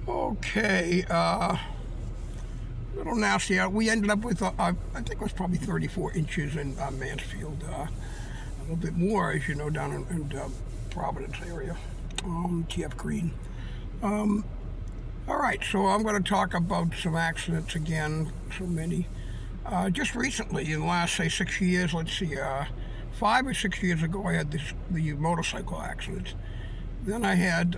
Okay, little nasty out. We ended up with, I think it was probably 34 inches in Mansfield. A little bit more, as you know, down in Providence area, TF Green. All right, so I'm going to talk about some accidents again, so many. Just recently, in the last, say, 6 years, let's see, 5 or 6 years ago, I had the motorcycle accident. Then I had,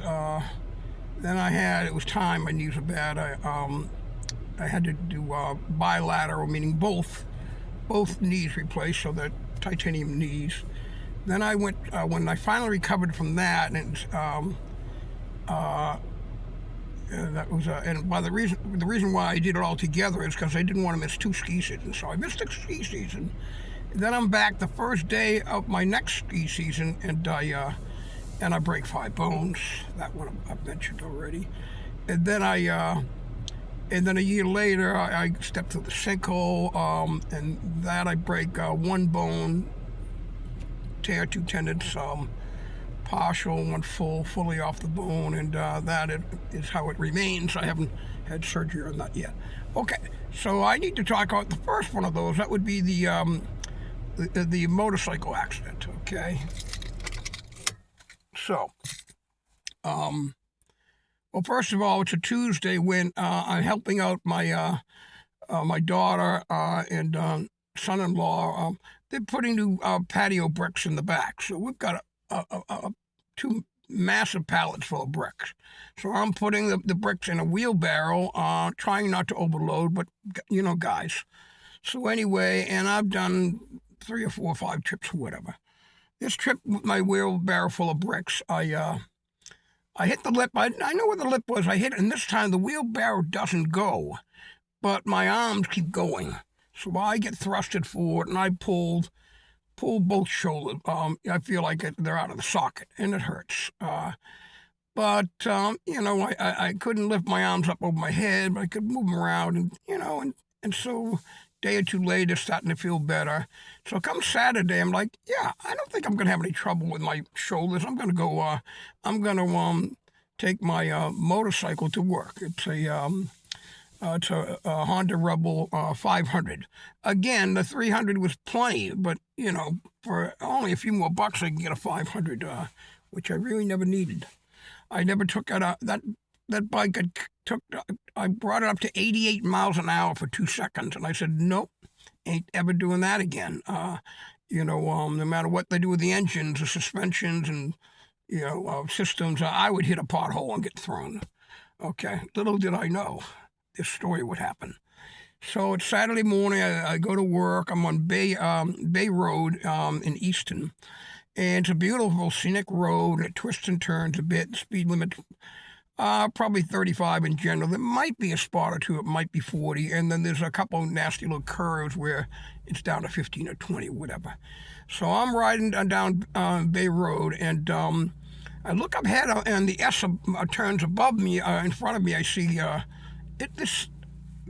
it was time, my knees were bad. I had to do bilateral, meaning both knees replaced, so they're titanium knees. Then I went, when I finally recovered from that, and that was, and by the reason why I did it all together is because I didn't want to miss 2 ski seasons. So I missed a ski season. Then I'm back the first day of my next ski season, and I break 5 bones. That one I've mentioned already. And then a year later, I stepped through the sinkhole, and that I break 1 bone, tear 2 tendons, partial, 1 fully off the bone, and that is how it remains. I haven't had surgery on that yet. Okay, so I need to talk about the first one of those. That would be the motorcycle accident. Okay, so well, first of all, it's a Tuesday when I'm helping out my my daughter and son-in-law. They're putting new patio bricks in the back, so we've got 2 massive pallets full of bricks. So I'm putting the bricks in a wheelbarrow, trying not to overload, but you know, guys. So anyway, and I've done 3 or 4 or 5 trips or whatever. This trip with my wheelbarrow full of bricks, I hit the lip. I know where the lip was. I hit it, and this time the wheelbarrow doesn't go, but my arms keep going. So I get thrusted forward, and I pull both shoulders. I feel like they're out of the socket, and it hurts. But you know, I couldn't lift my arms up over my head, but I could move them around, and you know, and so day or 2 later, starting to feel better. So come Saturday, I'm like, yeah, I don't think I'm gonna have any trouble with my shoulders. I'm gonna go. I'm gonna take my motorcycle to work. It's a Honda Rebel 500. Again, the 300 was plenty, but you know, for only a few more bucks, I can get a 500, which I really never needed. I never took that bike. I brought it up to 88 miles an hour for 2 seconds, and I said, nope, ain't ever doing that again. You know, no matter what they do with the engines, the suspensions, and you know, systems, I would hit a pothole and get thrown. Okay, little did I know this story would happen. So it's Saturday morning. I go to work. I'm on Bay Road in Easton, and it's a beautiful scenic road. It twists and turns a bit. The speed limit probably 35 in general. There might be a spot or 2. It might be 40, and then there's a couple of nasty little curves where it's down to 15 or 20, whatever. So I'm riding down Bay Road, and I look up ahead, and the S turns above me. In front of me, I see this,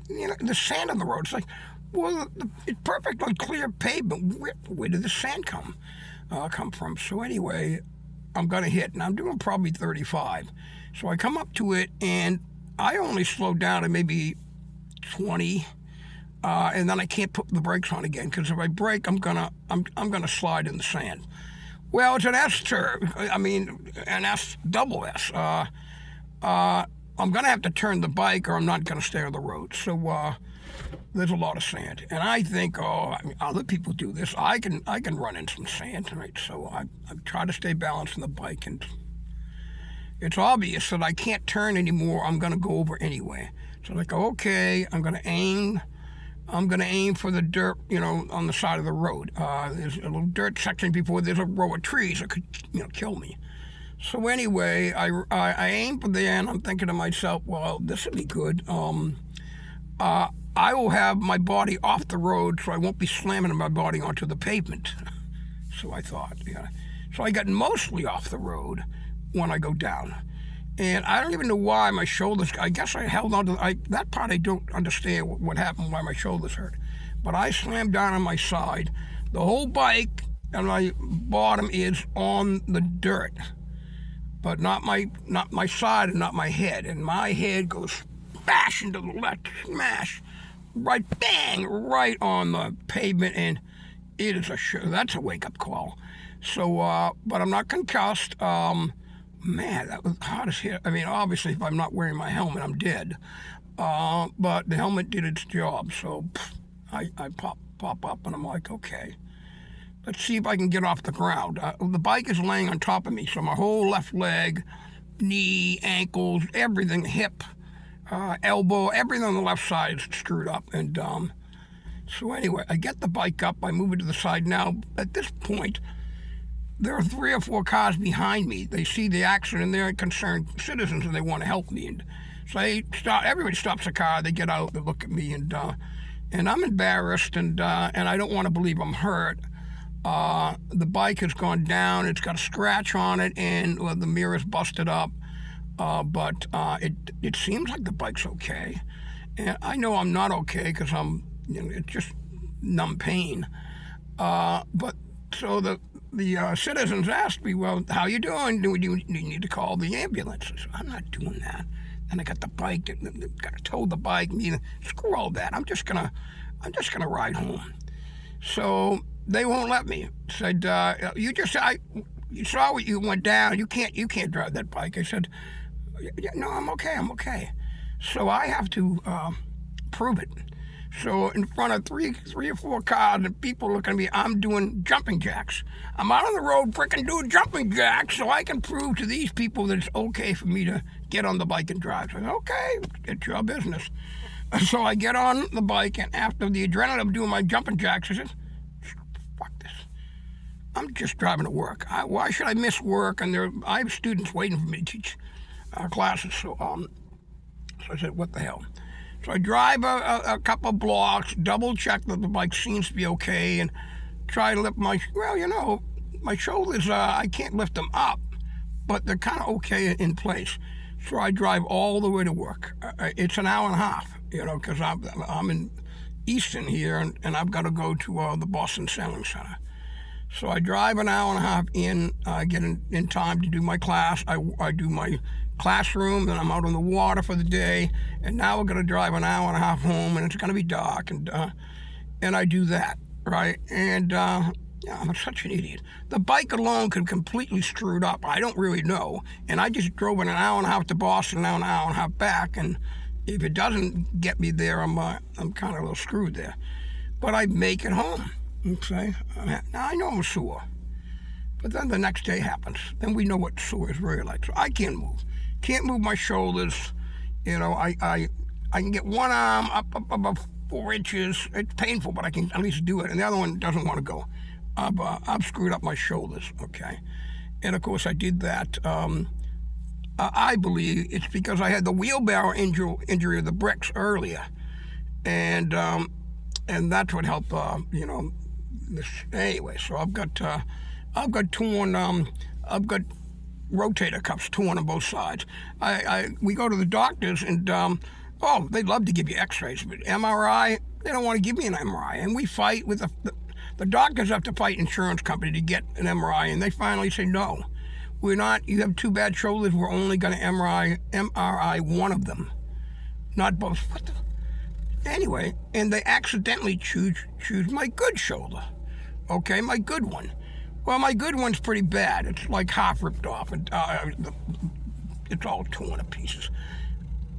you know, the sand on the road. It's like, well, it's perfectly clear pavement. Where did the sand come from? So anyway, I'm gonna hit, and I'm doing probably 35. So I come up to it, and I only slow down to maybe 20, and then I can't put the brakes on again, because if I brake, I'm gonna slide in the sand. Well, it's an S curve. I mean, an S double S. I'm gonna have to turn the bike, or I'm not gonna stay on the road. So there's a lot of sand, and I think, I mean, other people do this. I can run in some sand, right? So I try to stay balanced on the bike, and it's obvious that I can't turn anymore. I'm gonna go over anyway. So I go, okay, I'm gonna aim for the dirt, you know, on the side of the road. There's a little dirt section before there's a row of trees that could, you know, kill me. So anyway, I aim for there, and I'm thinking to myself, well, this would be good. I will have my body off the road, so I won't be slamming my body onto the pavement. So I thought, yeah. So I got mostly off the road when I go down. And I don't even know why my shoulders, I guess I held on to, that part I don't understand what happened, why my shoulders hurt. But I slammed down on my side. The whole bike and my bottom is on the dirt. but not my side and not my head. And my head goes smash into the left, smash, right, bang, right on the pavement, and it is that's a wake-up call. So, but I'm not concussed. Man, that was the hardest hit. I mean, obviously, if I'm not wearing my helmet, I'm dead. But the helmet did its job, so I pop up, and I'm like, okay, let's see if I can get off the ground. The bike is laying on top of me, so my whole left leg, knee, ankles, everything, hip, elbow, everything on the left side is screwed up. And so anyway, I get the bike up, I move it to the side. Now, at this point, there are 3 or 4 cars behind me. They see the accident, and they're concerned citizens, and they want to help me. And so everybody stops the car, they get out, they look at me, and I'm embarrassed, and I don't want to believe I'm hurt. The bike has gone down, it's got a scratch on it, and the mirror's busted up, but it seems like the bike's okay. And I know I'm not okay because it's just numb pain. But so the citizens asked me, well, how you doing? Do you need to call the ambulance? I said, I'm not doing that. And I got the bike, got to tow the bike. Screw all that. I'm just gonna ride home. So they won't let me. Said, you saw what you went down. You can't drive that bike. I said, no, I'm okay. So I have to prove it. So in front of three or four cars and people looking at me, I'm doing jumping jacks. I'm out on the road freaking doing jumping jacks so I can prove to these people that it's okay for me to get on the bike and drive. So I said, okay, it's your business. So I get on the bike, and after the adrenaline of doing my jumping jacks, I said, fuck this. I'm just driving to work. Why should I miss work? And I have students waiting for me to teach classes. So I said, what the hell? So I drive a couple blocks, double check that the bike seems to be okay, and try to lift my shoulders, I can't lift them up, but they're kind of okay in place. So I drive all the way to work. It's an hour and a half, because I'm in Easton here, and I've got to go to the Boston Sailing Center. So I drive an hour and a half in, get in time to do my class. I do my classroom, and I'm out on the water for the day, and now we're going to drive an hour and a half home, and it's going to be dark, and I do that, right? And I'm such an idiot. The bike alone could completely screwed up. I don't really know, and I just drove an hour and a half to Boston, now an hour and a half back, and if it doesn't get me there, I'm kind of a little screwed there. But I make it home, okay? Now I know I'm sore, but then the next day happens. Then we know what sore is really like. So I can't move my shoulders. I can get one arm up about 4 inches. It's painful, but I can at least do it. And the other one doesn't want to go. I've screwed up my shoulders, okay? And of course I did that. I believe it's because I had the wheelbarrow injury of the bricks earlier. And that's what helped, this. Anyway, so I've got rotator cuffs torn on both sides. We go to the doctors, and they'd love to give you x-rays, but MRI, they don't want to give me an MRI. And we fight with the doctors have to fight insurance company to get an MRI, and they finally say, no, we're not, you have 2 bad shoulders, we're only going to MRI one of them, not both. Anyway, and they accidentally choose my good shoulder, okay, my good one. Well, my good one's pretty bad. It's like half ripped off, and it's all torn to pieces.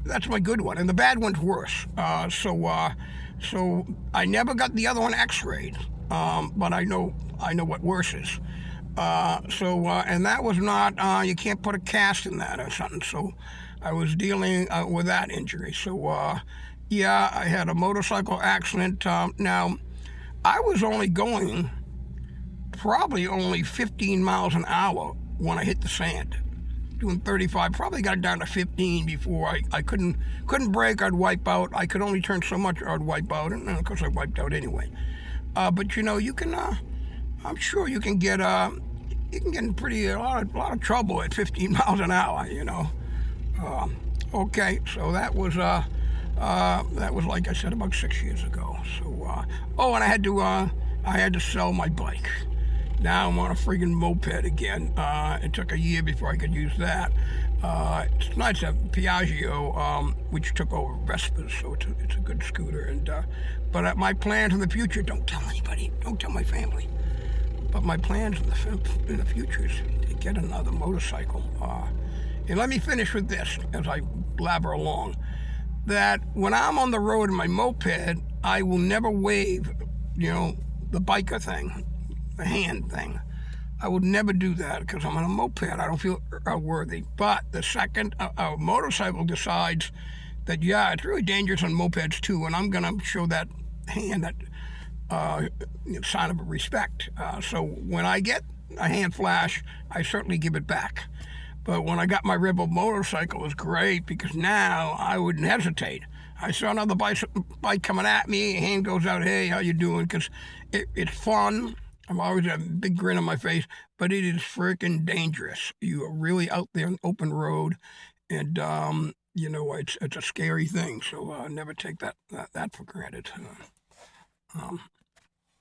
That's my good one, and the bad one's worse. So I never got the other one x-rayed, but I know what worse is. And that was not, you can't put a cast in that or something. So I was dealing with that injury. So I had a motorcycle accident. Now, I was only going probably only 15 miles an hour when I hit the sand. Doing 35, probably got down to 15 before I couldn't brake, I'd wipe out. I could only turn so much or I'd wipe out, and of course I wiped out anyway. But you can, I'm sure you can get in a lot of trouble at 15 miles an hour, Okay, so that was like I said about 6 years ago. So, and I had to sell my bike. Now I'm on a friggin' moped again. It took a year before I could use that. It's nice to have Piaggio, which took over Vespas, so it's a good scooter. But my plans in the future, don't tell anybody, don't tell my family. But my plans in the future is to get another motorcycle. And let me finish with this as I blabber along. That when I'm on the road in my moped, I will never wave, the biker thing, the hand thing. I would never do that because I'm on a moped. I don't feel worthy. But the second a motorcycle decides that, yeah, it's really dangerous on mopeds too, and I'm going to show that hand, that sign of respect. So when I get a hand flash, I certainly give it back. But when I got my Rebel motorcycle, it was great because now I wouldn't hesitate. I saw another bike coming at me, hand goes out, hey, how you doing? Because it's fun. I'm always a big grin on my face, but it is freaking dangerous. You are really out there on open road, and it's a scary thing. So never take that for granted.